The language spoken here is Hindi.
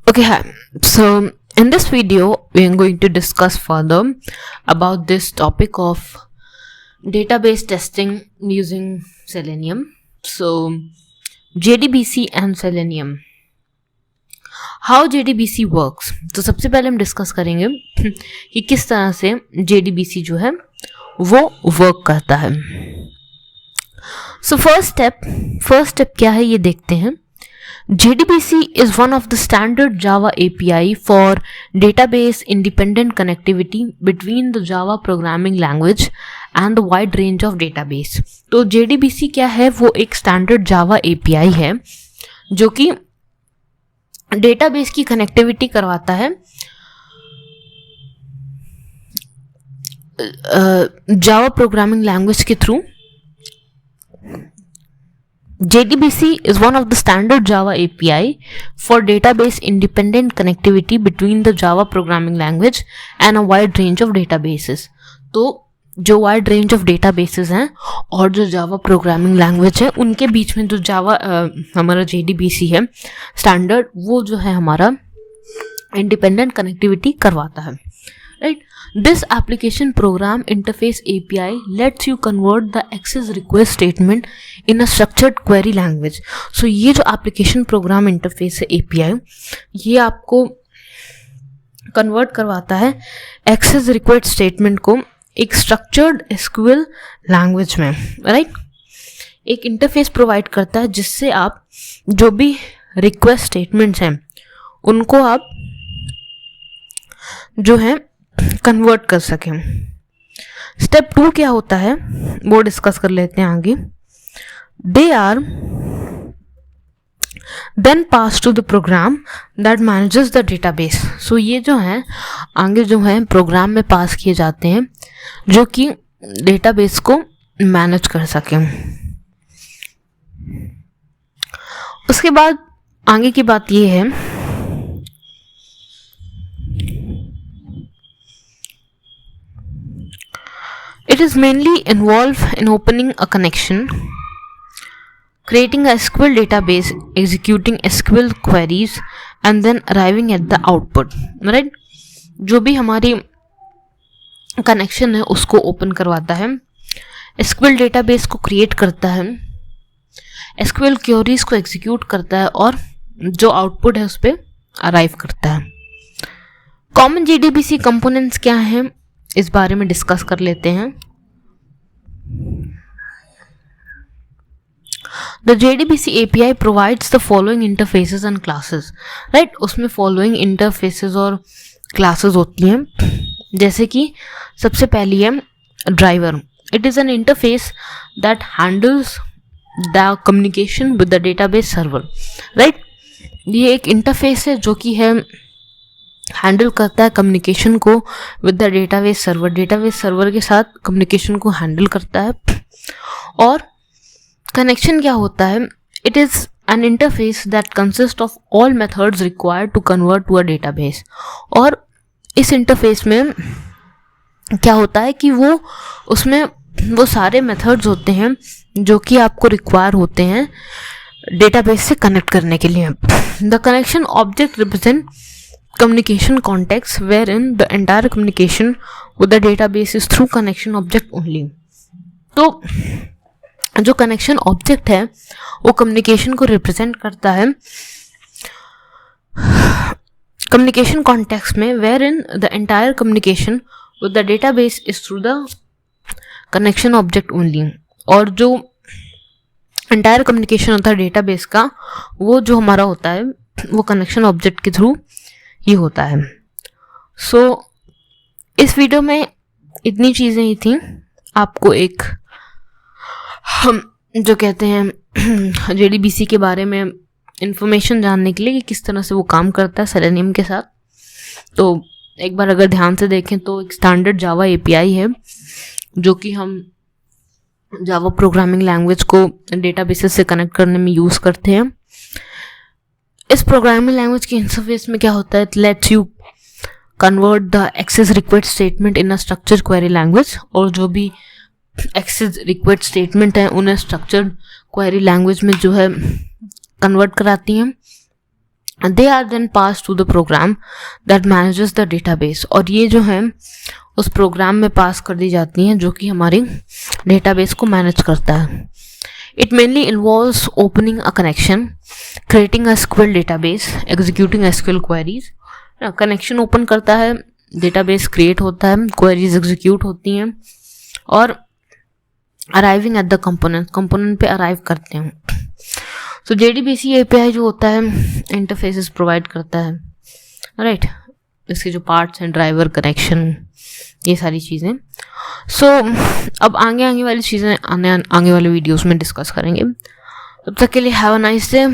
Okay, hi. So in this video, we are going to discuss further about this topic of database testing using Selenium. So JDBC and Selenium. How JDBC works. तो सबसे पहले हम डिस्कस करेंगे कि किस तरह से JDBC जो है वो वर्क करता है. So first step क्या है ये देखते हैं. JDBC is one of the standard Java API for database independent connectivity between the Java programming language and the wide range of database. तो JDBC क्या है, वो एक standard Java API है जो कि database की connectivity करवाता है Java programming language के through. JDBC is one of the standard Java API for database independent connectivity between the Java programming language and a wide range of databases. तो जो wide range of databases हैं और जो Java programming language है उनके बीच में जो Java हमारा JDBC है standard, वो जो है हमारा independent connectivity करवाता है. Right? This application program interface API lets you convert the access request statement in a structured query language. So ये जो application program interface है API, ये आपको convert करवाता है access request statement को एक structured SQL language में, right? एक interface provide करता है जिससे आप जो भी request statements हैं उनको आप जो है कन्वर्ट कर सकें. स्टेप 2 क्या होता है वो डिस्कस कर लेते हैं आगे. They are then pass to the program that manages the database. So ये जो है आगे जो है प्रोग्राम में पास किए जाते हैं जो कि डेटाबेस को मैनेज कर सकें. उसके बाद आगे की बात ये है it is mainly involved in opening a connection, creating a SQL database, executing SQL queries and then arriving at the output. Right? जो भी हमारी कनेक्शन है उसको ओपन करवाता है, SQL database को क्रिएट करता है, SQL क्वेरीज को एग्जीक्यूट करता है और जो आउटपुट है उस पर अराइव करता है. कॉमन JDBC कंपोनेंट्स क्या हैं इस बारे में डिस्कस कर लेते हैं. The JDBC API provides the following interfaces and classes. Right? उसमें following interfaces और classes होती हैं, जैसे कि सबसे पहली है driver. It is an interface that handles the communication with the database server. Right? ये एक इंटरफेस है जो कि है हैंडल करता है कम्युनिकेशन को with the database server. Database server के साथ कम्युनिकेशन को हैंडल करता है. और कनेक्शन क्या होता है, it is an interface that consist of all methods required to convert to a database. और इस इंटरफेस में क्या होता है कि वो उसमें वो सारे मेथड्स होते हैं जो कि आपको रिक्वायर होते हैं डेटाबेस से कनेक्ट करने के लिए. The connection object represent communication context wherein the entire communication with the database is through connection object only. तो जो कनेक्शन ऑब्जेक्ट है वो कम्युनिकेशन को रिप्रेजेंट करता है कम्युनिकेशन कॉन्टेक्स्ट में wherein the entire communication with the database is through the connection object only. और जो entire communication होता है डेटाबेस का वो जो हमारा होता है वो कनेक्शन ऑब्जेक्ट के थ्रू ये होता है. सो इस वीडियो में इतनी चीज़ें ही थी. आपको एक हम जो कहते हैं JDBC के बारे में इंफॉर्मेशन जानने के लिए कि किस तरह से वो काम करता है सेलेनियम के साथ. तो एक बार अगर ध्यान से देखें तो एक स्टैंडर्ड जावा API है जो कि हम जावा प्रोग्रामिंग लैंग्वेज को डेटाबेसेस से कनेक्ट करने में यूज़ करते हैं. इस प्रोग्रामिंग लैंग्वेज के इंटरफेस में क्या होता है, it lets you convert the access request statement in a structured query language. और जो भी एक्सेस रिक्वेस्ट स्टेटमेंट हैं उन्हें स्ट्रक्चर्ड क्वेरी लैंग्वेज में जो है कन्वर्ट कराती हैं. They are then pass to the program that manages the database, और ये जो है उस प्रोग्राम में पास कर दी जाती हैं जो कि हमारी डेटाबेस को मैनेज करता है. It mainly involves opening a connection, creating a SQL database, executing SQL queries. Connection open करता है, डेटाबेस क्रिएट होता है, क्वेरीज एग्जीक्यूट होती हैं, और अराइविंग एट द कंपोनेंट पे अराइव करते हैं. सो JDBC API जो होता है इंटरफेसेस प्रोवाइड करता है, राइट. इसके जो पार्ट्स हैं, ड्राइवर, कनेक्शन, ये सारी चीज़ें. सो अब आगे वाली चीज़ें आगे वाले वीडियोस में डिस्कस करेंगे. तब तक के लिए हैव अ नाइस डे.